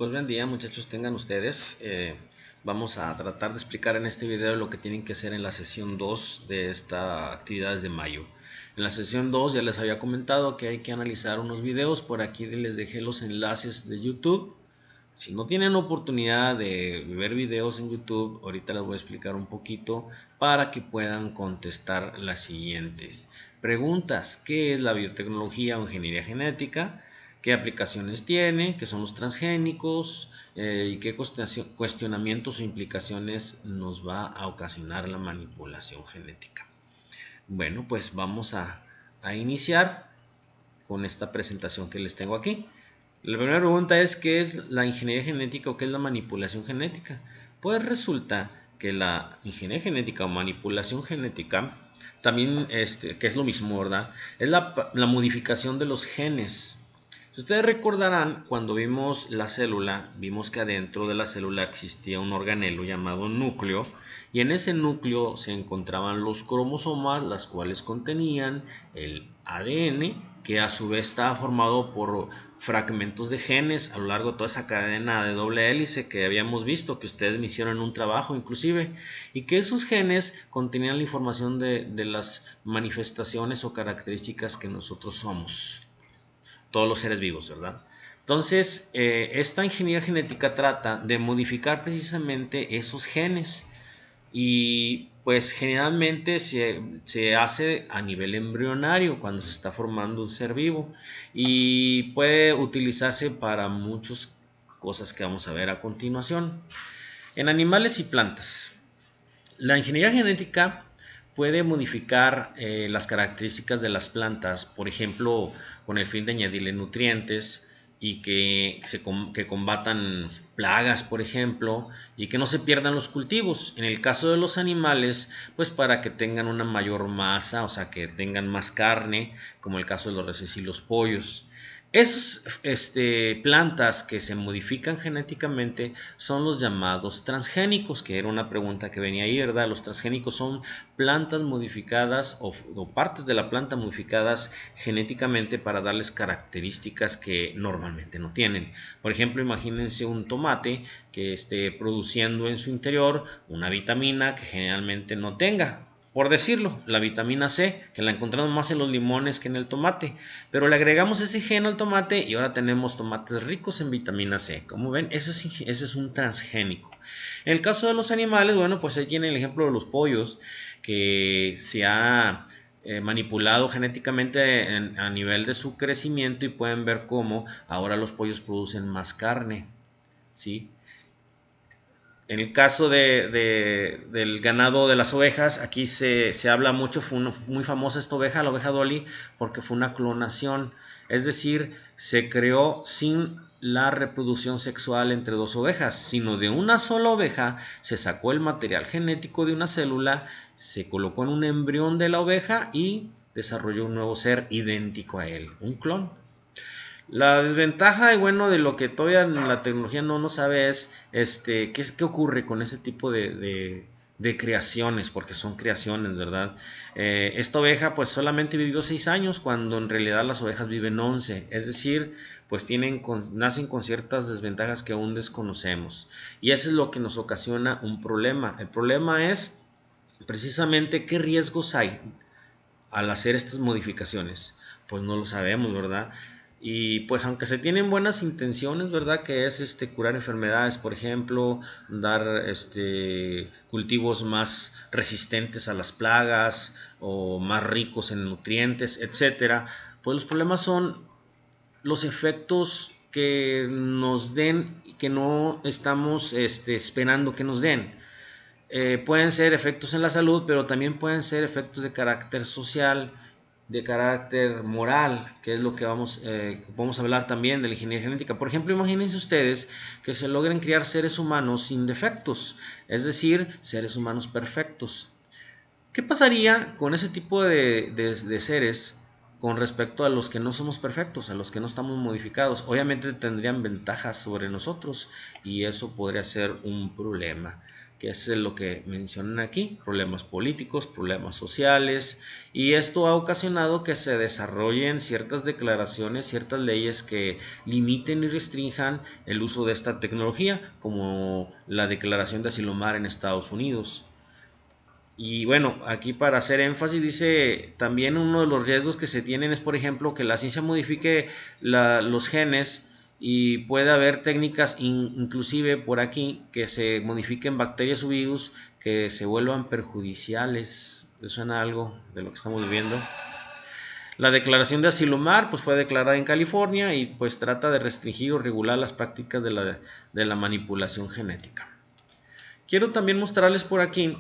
Pues buen día muchachos, tengan ustedes. Vamos a tratar de explicar en este video lo que tienen que hacer en la sesión 2 de esta actividades de mayo. En la sesión 2 ya les había comentado que hay que analizar unos videos. Por aquí les dejé los enlaces de YouTube. Si no tienen oportunidad de ver videos en YouTube, ahorita les voy a explicar un poquito para que puedan contestar las siguientes preguntas. ¿Qué es la biotecnología o ingeniería genética? ¿Qué aplicaciones tiene? ¿Qué son los transgénicos? ¿Y qué cuestionamientos o implicaciones nos va a ocasionar la manipulación genética? Bueno, pues vamos a iniciar con esta presentación que les tengo aquí. La primera pregunta es: ¿qué es la ingeniería genética o qué es la manipulación genética? Pues resulta que la ingeniería genética o manipulación genética también, que es lo mismo, ¿verdad? Es la modificación de los genes. Si ustedes recordarán, cuando vimos la célula, vimos que adentro de la célula existía un organelo llamado núcleo, y en ese núcleo se encontraban los cromosomas, las cuales contenían el ADN, que a su vez estaba formado por fragmentos de genes a lo largo de toda esa cadena de doble hélice que habíamos visto, que ustedes me hicieron en un trabajo inclusive, y que esos genes contenían la información de las manifestaciones o características que nosotros somos, todos los seres vivos, ¿verdad? Entonces, esta ingeniería genética trata de modificar precisamente esos genes, y pues generalmente se hace a nivel embrionario cuando se está formando un ser vivo, y puede utilizarse para muchas cosas que vamos a ver a continuación. En animales y plantas, la ingeniería genética puede modificar las características de las plantas, por ejemplo, con el fin de añadirle nutrientes y que combatan plagas, por ejemplo, y que no se pierdan los cultivos. En el caso de los animales, pues para que tengan una mayor masa, o sea, que tengan más carne, como el caso de los reses y los pollos. Esas plantas que se modifican genéticamente son los llamados transgénicos, que era una pregunta que venía ahí, ¿verdad? Los transgénicos son plantas modificadas o partes de la planta modificadas genéticamente para darles características que normalmente no tienen. Por ejemplo, imagínense un tomate que esté produciendo en su interior una vitamina que generalmente no tenga. Por decirlo, la vitamina C, que la encontramos más en los limones que en el tomate, pero le agregamos ese gen al tomate y ahora tenemos tomates ricos en vitamina C. Como ven, ese es un transgénico. En el caso de los animales, bueno, pues ahí tienen el ejemplo de los pollos, que se ha manipulado genéticamente a nivel de su crecimiento, y pueden ver cómo ahora los pollos producen más carne, ¿sí? En el caso del ganado de las ovejas, aquí se habla mucho, fue muy famosa esta oveja, la oveja Dolly, porque fue una clonación, es decir, se creó sin la reproducción sexual entre dos ovejas, sino de una sola oveja se sacó el material genético de una célula, se colocó en un embrión de la oveja y desarrolló un nuevo ser idéntico a él, un clon. La desventaja, y bueno, de lo que todavía la tecnología no sabe es qué ocurre con ese tipo de creaciones, porque son creaciones, ¿verdad? Esta oveja pues solamente vivió 6 años, cuando en realidad las ovejas viven 11, es decir, pues nacen con ciertas desventajas que aún desconocemos, y eso es lo que nos ocasiona un problema. El problema es precisamente qué riesgos hay al hacer estas modificaciones. Pues no lo sabemos, ¿verdad? Y pues aunque se tienen buenas intenciones, ¿verdad? Que es curar enfermedades, por ejemplo, dar cultivos más resistentes a las plagas o más ricos en nutrientes, etcétera. Pues los problemas son los efectos que nos den y que no estamos esperando que nos den. Pueden ser efectos en la salud, pero también pueden ser efectos de carácter social, de carácter moral, que es lo que vamos a hablar también de la ingeniería genética. Por ejemplo, imagínense ustedes que se logren crear seres humanos sin defectos, es decir, seres humanos perfectos. ¿Qué pasaría con ese tipo de seres con respecto a los que no somos perfectos, a los que no estamos modificados? Obviamente tendrían ventajas sobre nosotros, y eso podría ser un problema. que es lo que mencionan aquí, problemas políticos, problemas sociales, y esto ha ocasionado que se desarrollen ciertas declaraciones, ciertas leyes que limiten y restrinjan el uso de esta tecnología, como la Declaración de Asilomar en Estados Unidos. Y bueno, aquí para hacer énfasis dice también uno de los riesgos que se tienen es, por ejemplo, que la ciencia modifique los genes y puede haber técnicas inclusive por aquí que se modifiquen bacterias o virus que se vuelvan perjudiciales. ¿Les suena algo de lo que estamos viviendo? La declaración de Asilomar pues fue declarada en California y pues trata de restringir o regular las prácticas de la manipulación genética. Quiero también mostrarles por aquí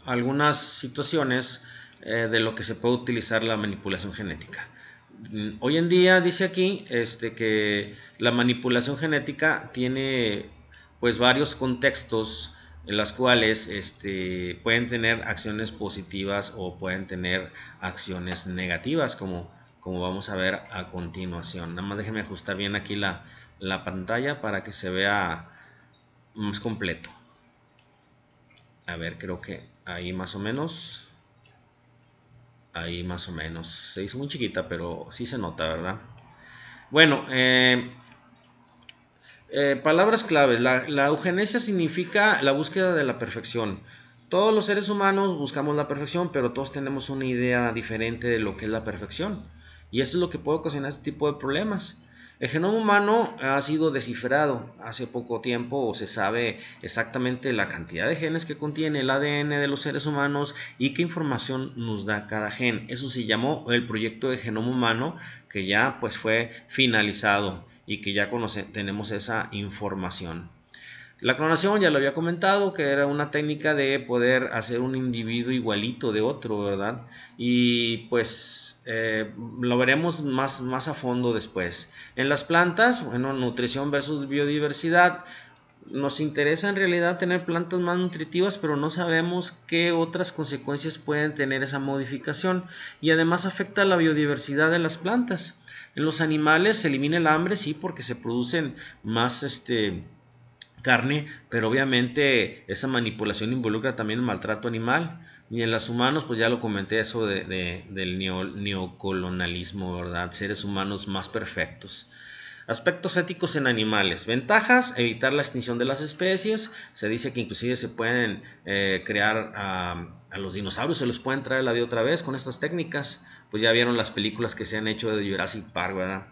algunas situaciones de lo que se puede utilizar la manipulación genética. Hoy en día dice aquí que la manipulación genética tiene pues varios contextos en los cuales pueden tener acciones positivas o pueden tener acciones negativas, como vamos a ver a continuación. Nada más déjenme ajustar bien aquí la pantalla para que se vea más completo. A ver, creo que ahí más o menos. Ahí más o menos. Se hizo muy chiquita, pero sí se nota, ¿verdad? Bueno, palabras claves. La eugenesia significa la búsqueda de la perfección. Todos los seres humanos buscamos la perfección, pero todos tenemos una idea diferente de lo que es la perfección. Y eso es lo que puede ocasionar este tipo de problemas. El genoma humano ha sido descifrado hace poco tiempo, o se sabe exactamente la cantidad de genes que contiene el ADN de los seres humanos y qué información nos da cada gen. Eso se llamó el proyecto de genoma humano, que ya pues fue finalizado y que ya tenemos esa información. La clonación ya lo había comentado, que era una técnica de poder hacer un individuo igualito de otro, ¿verdad? Y pues lo veremos más a fondo después. En las plantas, bueno, nutrición versus biodiversidad. Nos interesa en realidad tener plantas más nutritivas, pero no sabemos qué otras consecuencias pueden tener esa modificación. Y además afecta a la biodiversidad de las plantas. En los animales se elimina el hambre, sí, porque se producen más carne, pero obviamente esa manipulación involucra también el maltrato animal. Y en los humanos, pues ya lo comenté, eso del neocolonialismo, ¿verdad? Seres humanos más perfectos. Aspectos éticos en animales. Ventajas: evitar la extinción de las especies. Se dice que inclusive se pueden crear a los dinosaurios, se los pueden traer a la vida otra vez con estas técnicas. Pues ya vieron las películas que se han hecho de Jurassic Park, ¿verdad?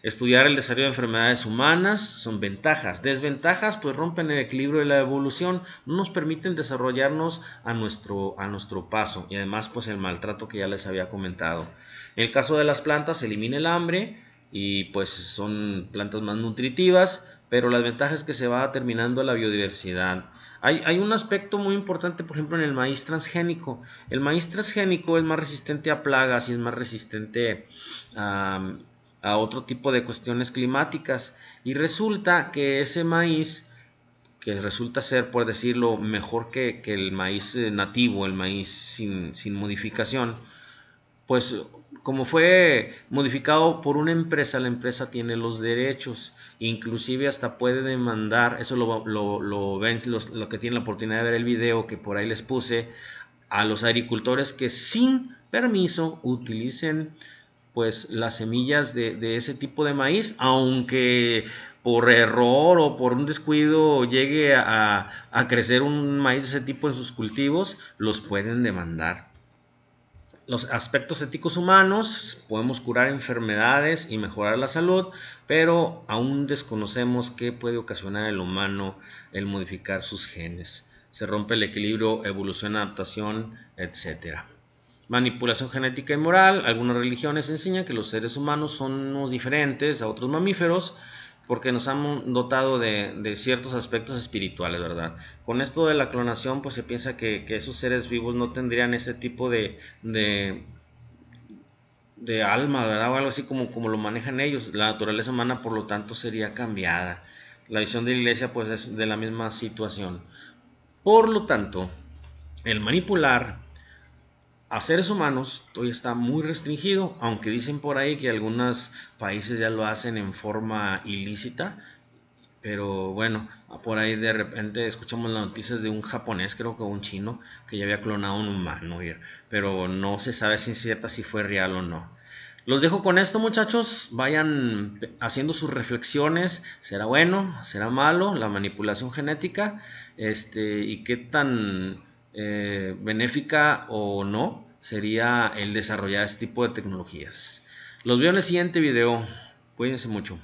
Estudiar el desarrollo de enfermedades humanas. Son ventajas. Desventajas: pues rompen el equilibrio de la evolución, no nos permiten desarrollarnos a nuestro paso, y además pues el maltrato que ya les había comentado. En el caso de las plantas, se elimina el hambre y pues son plantas más nutritivas, pero la ventaja es que se va terminando la biodiversidad. Hay un aspecto muy importante, por ejemplo, en el maíz transgénico. El maíz transgénico es más resistente a plagas y es más resistente a otro tipo de cuestiones climáticas, y resulta que ese maíz, que resulta ser, por decirlo, mejor que el maíz nativo, el maíz sin modificación, pues como fue modificado por una empresa, la empresa tiene los derechos, inclusive hasta puede demandar. Eso lo ven lo que tienen la oportunidad de ver el video que por ahí les puse, a los agricultores que sin permiso utilicen pues las semillas de ese tipo de maíz, aunque por error o por un descuido llegue a crecer un maíz de ese tipo en sus cultivos, los pueden demandar. Los aspectos éticos humanos: podemos curar enfermedades y mejorar la salud, pero aún desconocemos qué puede ocasionar el humano el modificar sus genes. Se rompe el equilibrio, evolución, adaptación, etc. Manipulación genética y moral. Algunas religiones enseñan que los seres humanos somos diferentes a otros mamíferos porque nos han dotado de ciertos aspectos espirituales, ¿verdad? Con esto de la clonación, pues se piensa que esos seres vivos no tendrían ese tipo de alma, ¿verdad? O algo así como lo manejan ellos. La naturaleza humana, por lo tanto, sería cambiada. La visión de la iglesia, pues, es de la misma situación. Por lo tanto, el manipular a seres humanos todavía está muy restringido, aunque dicen por ahí que algunos países ya lo hacen en forma ilícita, Pero bueno, por ahí de repente escuchamos las noticias de un japonés, creo que un chino, que ya había clonado a un humano, pero no se sabe si es cierta si fue real o no. Los dejo con esto, muchachos. Vayan haciendo sus reflexiones. ¿Será bueno? ¿Será malo la manipulación genética? Y qué tan benéfica o no sería el desarrollar este tipo de tecnologías. Los veo en el siguiente video. Cuídense mucho.